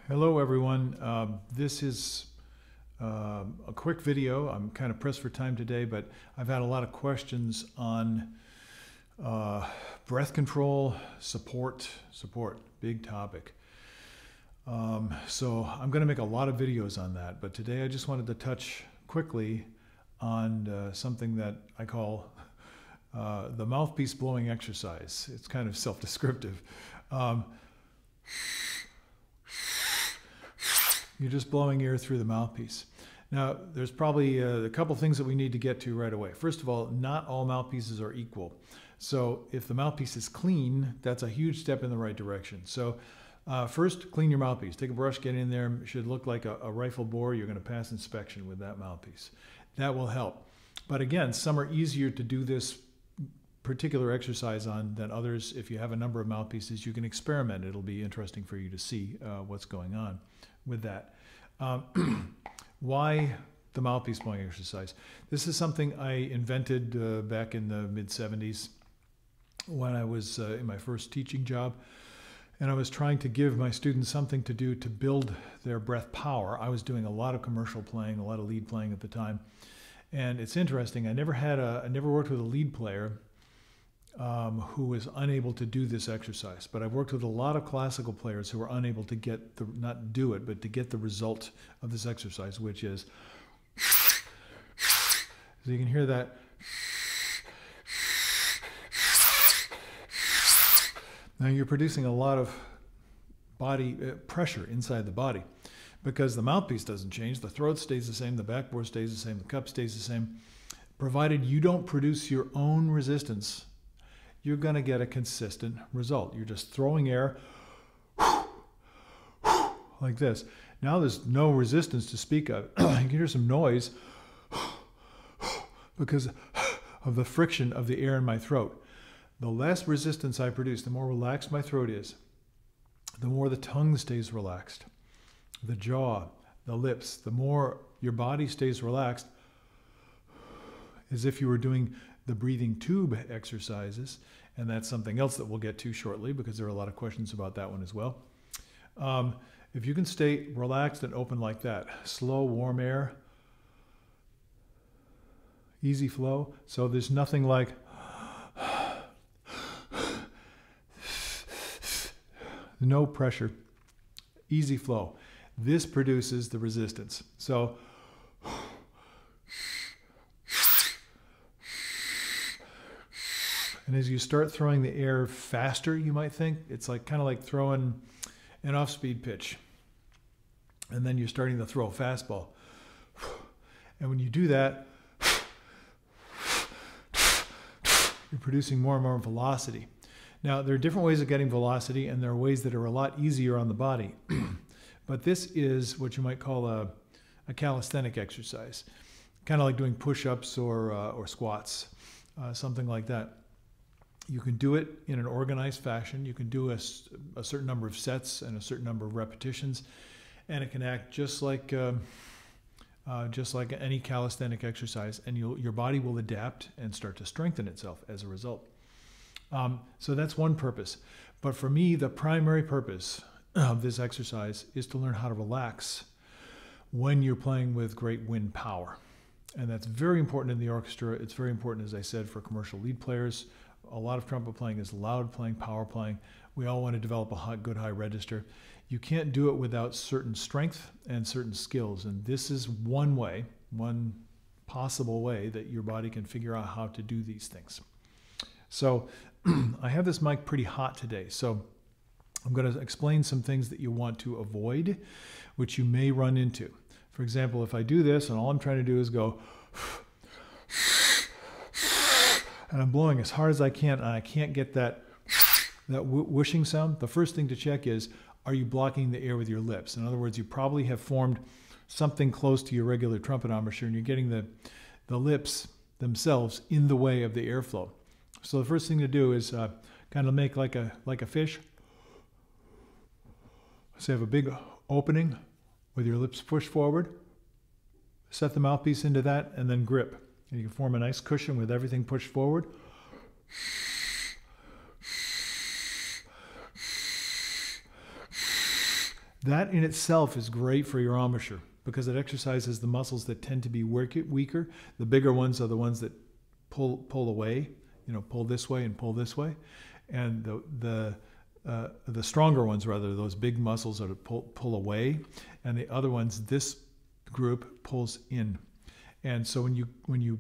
Hello everyone. This is a quick video. I'm kind of pressed for time today, but I've had a lot of questions on breath control, support, big topic. So I'm going to make a lot of videos on that, but today I just wanted to touch quickly on something that I call the mouthpiece blowing exercise. It's kind of self-descriptive. You're just blowing air through the mouthpiece. Now, there's probably a couple things that we need to get to right away. First of all, not all mouthpieces are equal. So if the mouthpiece is clean, that's a huge step in the right direction. So first, clean your mouthpiece. Take a brush, get in there. It should look like a rifle bore. You're going to pass inspection with that mouthpiece. That will help. But again, some are easier to do this particular exercise on than others. If you have a number of mouthpieces, you can experiment. It'll be interesting for you to see what's going on with that. Why the mouthpiece blowing exercise? This is something I invented back in the mid-70s when I was in my first teaching job, and I was trying to give my students something to do to build their breath power. I was doing a lot of commercial playing, a lot of lead playing at the time, and it's interesting. I never worked with a lead player who was unable to do this exercise. But I've worked with a lot of classical players who were unable to get not do it, but to get the result of this exercise, which is, so you can hear that. Now you're producing a lot of body pressure inside the body because the mouthpiece doesn't change. The throat stays the same, the backbore stays the same, the cup stays the same. Provided you don't produce your own resistance, you're going to get a consistent result. You're just throwing air like this. Now there's no resistance to speak of. You can hear some noise because of the friction of the air in my throat. The less resistance I produce, the more relaxed my throat is, the more the tongue stays relaxed, the jaw, the lips, the more your body stays relaxed, as if you were doing the breathing tube exercises, and that's something else that we'll get to shortly because there are a lot of questions about that one as well. If you can stay relaxed and open like that, slow, warm air, easy flow, so there's nothing like no pressure, easy flow. This produces the resistance. So and as you start throwing the air faster, you might think, it's like kind of like throwing an off-speed pitch. And then you're starting to throw a fastball. And when you do that, you're producing more and more velocity. Now, there are different ways of getting velocity, and there are ways that are a lot easier on the body. But this is what you might call a calisthenic exercise, kind of like doing push-ups or squats, something like that. You can do it in an organized fashion. You can do a certain number of sets and a certain number of repetitions, and it can act just like any calisthenic exercise, and your body will adapt and start to strengthen itself as a result. So that's one purpose. But for me, the primary purpose of this exercise is to learn how to relax when you're playing with great wind power. And that's very important in the orchestra. It's very important, as I said, for commercial lead players. A lot of trumpet playing is loud playing, power playing. We all want to develop a good high register. You can't do it without certain strength and certain skills. And this is one way, one possible way that your body can figure out how to do these things. So I have this mic pretty hot today. So I'm going to explain some things that you want to avoid, which you may run into. For example, if I do this and all I'm trying to do is go, and I'm blowing as hard as I can, and I can't get that whooshing sound, the first thing to check is, are you blocking the air with your lips? In other words, you probably have formed something close to your regular trumpet embouchure, and you're getting the lips themselves in the way of the airflow. So the first thing to do is kind of make like a fish. So you have a big opening with your lips pushed forward. Set the mouthpiece into that, and then grip. And you can form a nice cushion with everything pushed forward. That in itself is great for your embouchure because it exercises the muscles that tend to be weaker. The bigger ones are the ones that pull away, pull this way and pull this way. And the stronger ones, rather, those big muscles are to pull away. And the other ones, this group pulls in. And so when you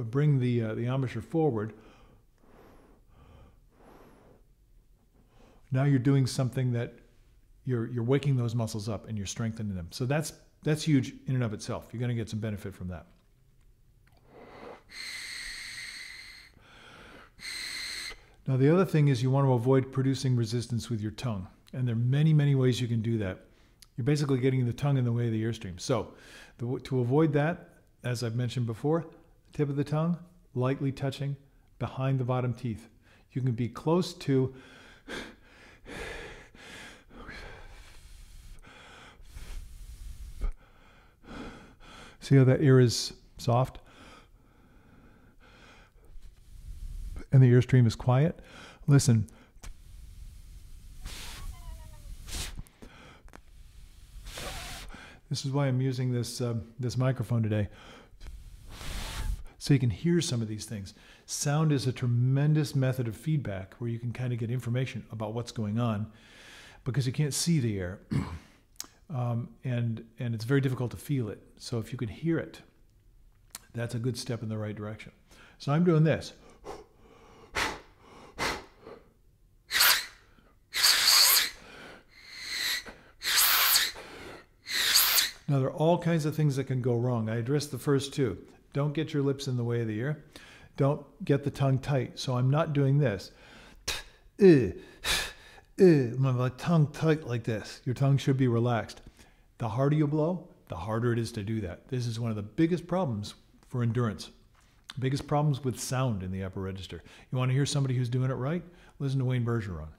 bring the embouchure forward, now you're doing something that you're waking those muscles up and you're strengthening them. So that's huge in and of itself. You're going to get some benefit from that. Now the other thing is you want to avoid producing resistance with your tongue. And there are many, many ways you can do that. You're basically getting the tongue in the way of the airstream. So to avoid that, as I've mentioned before, tip of the tongue lightly touching behind the bottom teeth. You can be close to see how that ear is soft? And the airstream is quiet? Listen. This is why I'm using this microphone today, so you can hear some of these things. Sound is a tremendous method of feedback where you can kind of get information about what's going on because you can't see the air. And it's very difficult to feel it. So if you can hear it, that's a good step in the right direction. So I'm doing this. Now, there are all kinds of things that can go wrong. I addressed the first two. Don't get your lips in the way of the ear. Don't get the tongue tight. So I'm not doing this. My tongue tight like this. Your tongue should be relaxed. The harder you blow, the harder it is to do that. This is one of the biggest problems for endurance. Biggest problems with sound in the upper register. You want to hear somebody who's doing it right? Listen to Wayne Bergeron.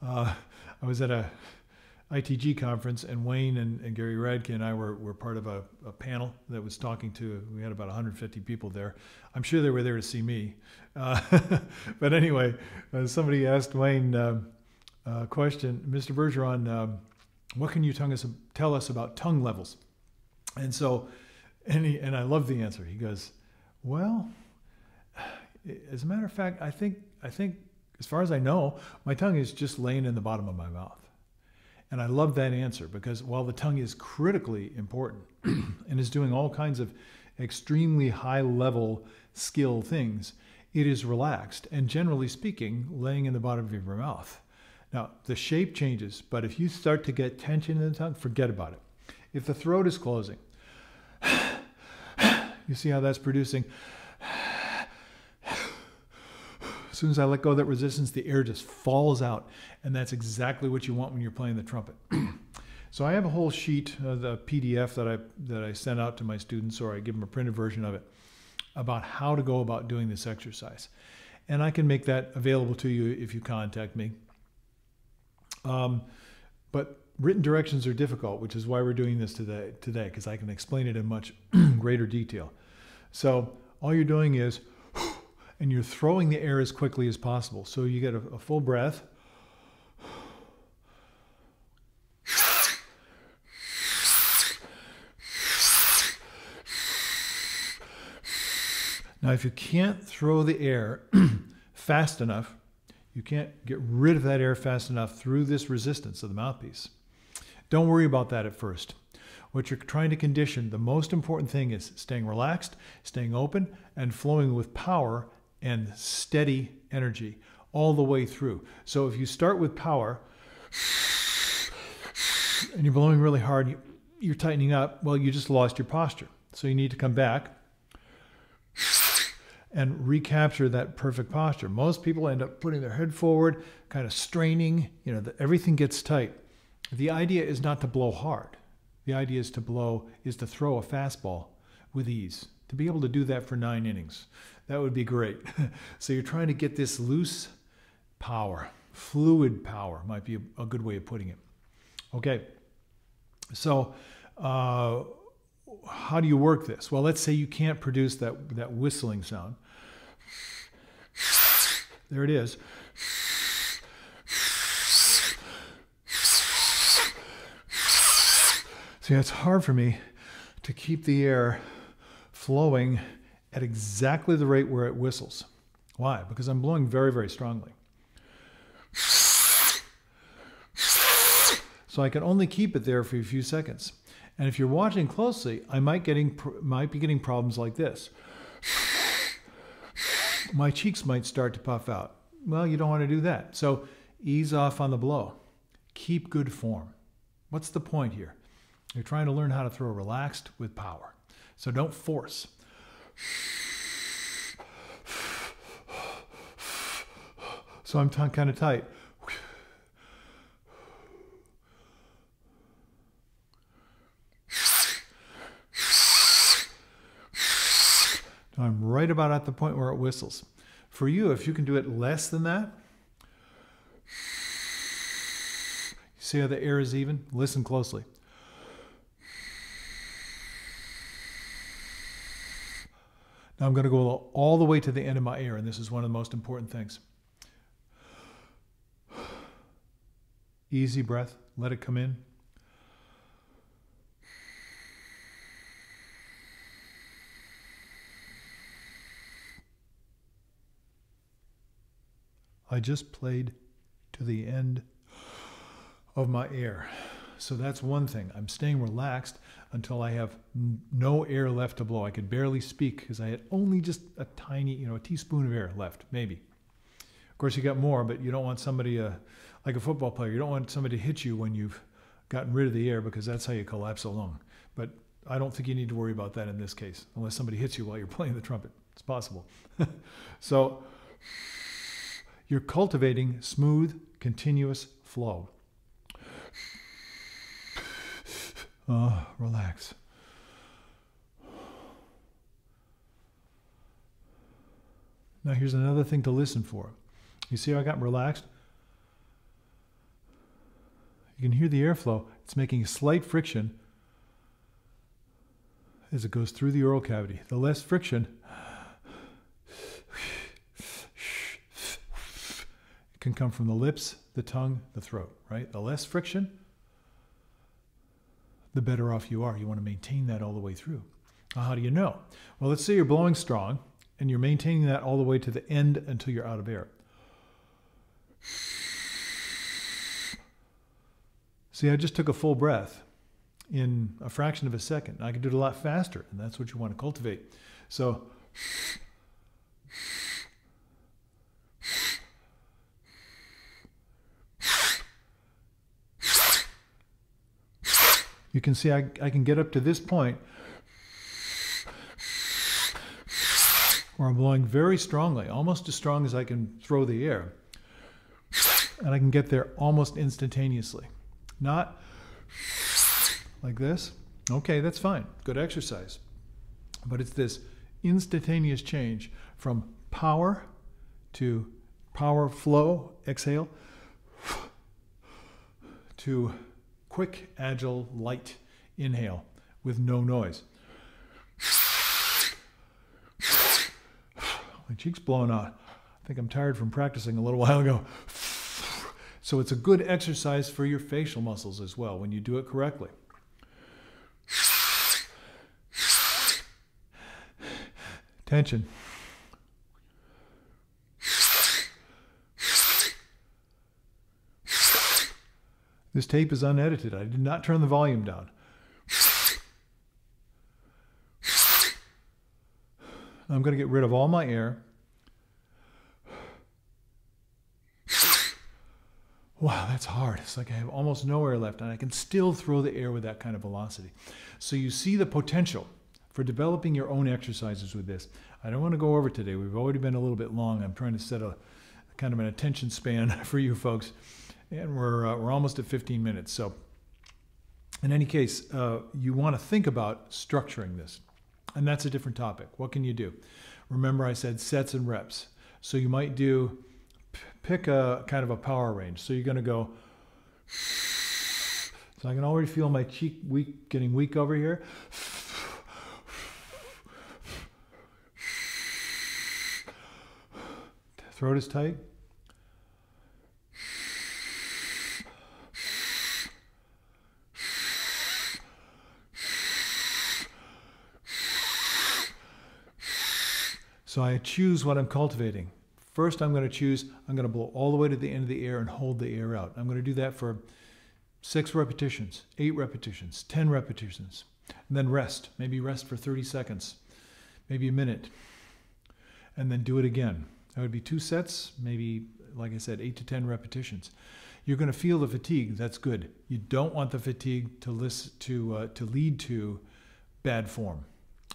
I was at a ITG conference, and Wayne and Gary Radke and I were part of a panel that was talking to, we had about 150 people there. I'm sure they were there to see me. But anyway, somebody asked Wayne a question, Mr. Bergeron, what can you tell us about tongue levels? And so, and I love the answer. He goes, well, as a matter of fact, I think as far as I know, my tongue is just laying in the bottom of my mouth. And I love that answer because while the tongue is critically important and is doing all kinds of extremely high level skill things, it is relaxed and generally speaking, laying in the bottom of your mouth. Now, the shape changes, but if you start to get tension in the tongue, forget about it. If the throat is closing, you see how that's producing. As soon as I let go of that resistance, the air just falls out. And that's exactly what you want when you're playing the trumpet. So I have a whole sheet, the PDF that I send out to my students, or I give them a printed version of it, about how to go about doing this exercise. And I can make that available to you if you contact me. But written directions are difficult, which is why we're doing this today, because I can explain it in much greater detail. So all you're doing is, and you're throwing the air as quickly as possible. So you get a full breath. Now, if you can't throw the air fast enough, you can't get rid of that air fast enough through this resistance of the mouthpiece, don't worry about that at first. What you're trying to condition, the most important thing is staying relaxed, staying open, and flowing with power and steady energy all the way through. So if you start with power and you're blowing really hard, you're tightening up, well, you just lost your posture. So you need to come back and recapture that perfect posture. Most people end up putting their head forward, kind of straining, everything gets tight. The idea is not to blow hard. The idea is to throw a fastball with ease. To be able to do that for 9 innings, that would be great. So you're trying to get this loose power, fluid power might be a good way of putting it. Okay, so how do you work this? Well, let's say you can't produce that whistling sound. There it is. See, it's hard for me to keep the air flowing at exactly the rate where it whistles. Why? Because I'm blowing very, very strongly. So I can only keep it there for a few seconds. And if you're watching closely, I might be getting problems like this. My cheeks might start to puff out. Well, you don't want to do that. So ease off on the blow. Keep good form. What's the point here? You're trying to learn how to throw relaxed with power. So don't force. So I'm kind of tight. I'm right about at the point where it whistles. For you, if you can do it less than that, you see how the air is even? Listen closely. Now I'm going to go all the way to the end of my air, and this is one of the most important things. Easy breath, let it come in. I just played to the end of my air. So that's one thing. I'm staying relaxed until I have no air left to blow. I could barely speak because I had only just a tiny, a teaspoon of air left, maybe. Of course, you got more, but you don't want somebody, like a football player, you don't want somebody to hit you when you've gotten rid of the air, because that's how you collapse a lung. But I don't think you need to worry about that in this case, unless somebody hits you while you're playing the trumpet. It's possible. So you're cultivating smooth, continuous flow. Relax. Now here's another thing to listen for. You see how I got relaxed? You can hear the airflow. It's making a slight friction as it goes through the oral cavity. The less friction, it can come from the lips, the tongue, the throat, right? The less friction, the better off you are. You want to maintain that all the way through. How do you know? Well, let's say you're blowing strong and you're maintaining that all the way to the end until you're out of air. See, I just took a full breath in a fraction of a second. I can do it a lot faster, and that's what you want to cultivate. So you can see I can get up to this point where I'm blowing very strongly, almost as strong as I can throw the air. And I can get there almost instantaneously. Not like this. Okay, that's fine. Good exercise. But it's this instantaneous change from power to power flow, exhale, to quick, agile, light inhale with no noise. My cheek's blowing out. I think I'm tired from practicing a little while ago. So it's a good exercise for your facial muscles as well when you do it correctly. Tension. This tape is unedited. I did not turn the volume down. I'm going to get rid of all my air. Wow, that's hard. It's like I have almost no air left, and I can still throw the air with that kind of velocity. So you see the potential for developing your own exercises with this. I don't want to go over today. We've already been a little bit long. I'm trying to set a kind of an attention span for you folks, and we're almost at 15 minutes. So in any case, you want to think about structuring this, and that's a different topic. What can you do? Remember, I said sets and reps. So you might pick a kind of a power range. So you're going to go, so I can already feel my cheek getting weak over here. Throat is tight. So I choose what I'm cultivating. First, I'm going to blow all the way to the end of the air and hold the air out. I'm going to do that for 6 repetitions, 8 repetitions, 10 repetitions, and then rest. Maybe rest for 30 seconds, maybe a minute, and then do it again. That would be 2 sets, maybe, like I said, 8 to 10 repetitions. You're going to feel the fatigue. That's good. You don't want the fatigue to lead to bad form.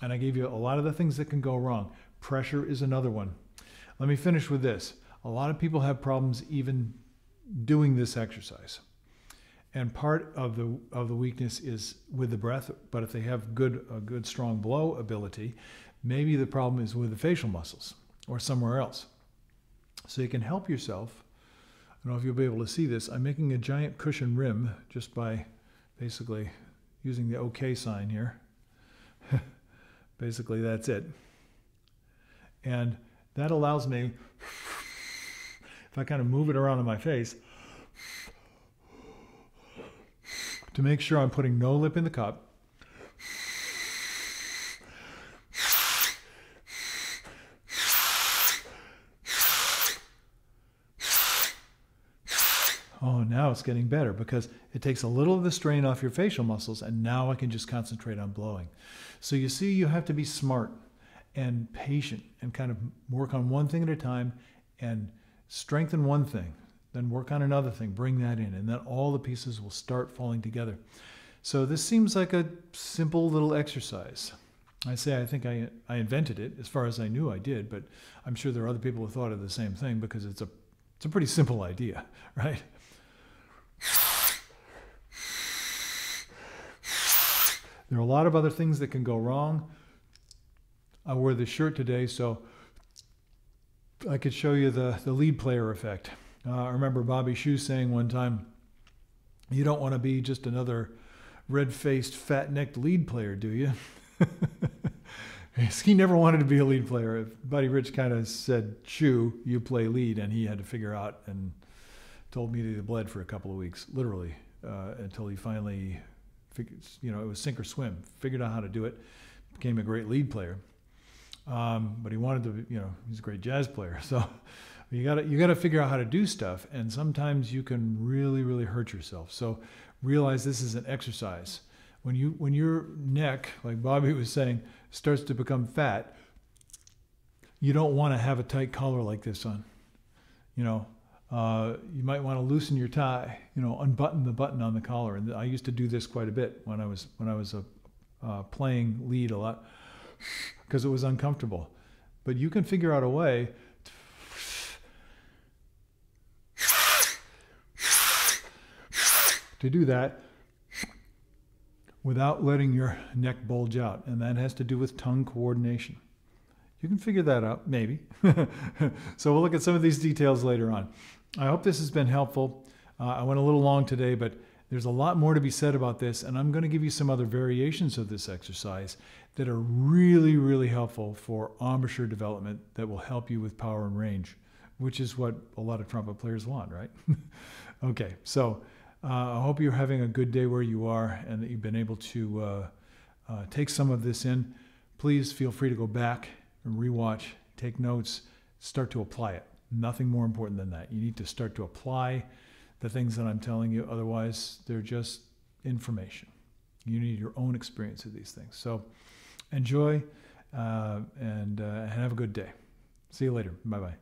And I gave you a lot of the things that can go wrong. Pressure is another one. Let me finish with this. A lot of people have problems even doing this exercise. And part of the weakness is with the breath, but if they have a good strong blow ability, maybe the problem is with the facial muscles or somewhere else. So you can help yourself. I don't know if you'll be able to see this. I'm making a giant cushion rim just by basically using the OK sign here. Basically, that's it. And that allows me, if I kind of move it around on my face, to make sure I'm putting no lip in the cup. Oh, now it's getting better because it takes a little of the strain off your facial muscles, and now I can just concentrate on blowing. So you see, you have to be smart and patient and kind of work on one thing at a time and strengthen one thing, then work on another thing, bring that in, and then all the pieces will start falling together. So this seems like a simple little exercise. I think I invented it. As far as I knew, I did, but I'm sure there are other people who thought of the same thing because it's a pretty simple idea, right? There are a lot of other things that can go wrong. I wore this shirt today, so I could show you the lead player effect. I remember Bobby Shue saying one time, you don't want to be just another red-faced, fat-necked lead player, do you? He never wanted to be a lead player. Buddy Rich kind of said, Shue, you play lead, and he had to figure out and told me that he bled for a couple of weeks, literally, until he finally figured, it was sink or swim, figured out how to do it, became a great lead player. But he wanted to, he's a great jazz player. So you gotta figure out how to do stuff. And sometimes you can really, really hurt yourself. So realize this is an exercise. When your neck, like Bobby was saying, starts to become fat, you don't want to have a tight collar like this on. You might want to loosen your tie, unbutton the button on the collar. And I used to do this quite a bit when I was playing lead a lot, because it was uncomfortable. But you can figure out a way to do that without letting your neck bulge out. And that has to do with tongue coordination. You can figure that out, maybe. So we'll look at some of these details later on. I hope this has been helpful. I went a little long today, but there's a lot more to be said about this, and I'm going to give you some other variations of this exercise that are really, really helpful for embouchure development that will help you with power and range, which is what a lot of trumpet players want, right? Okay, so I hope you're having a good day where you are and that you've been able to take some of this in. Please feel free to go back and rewatch, take notes, start to apply it. Nothing more important than that. You need to start to apply the things that I'm telling you. Otherwise, they're just information. You need your own experience of these things. So enjoy and have a good day. See you later. Bye-bye.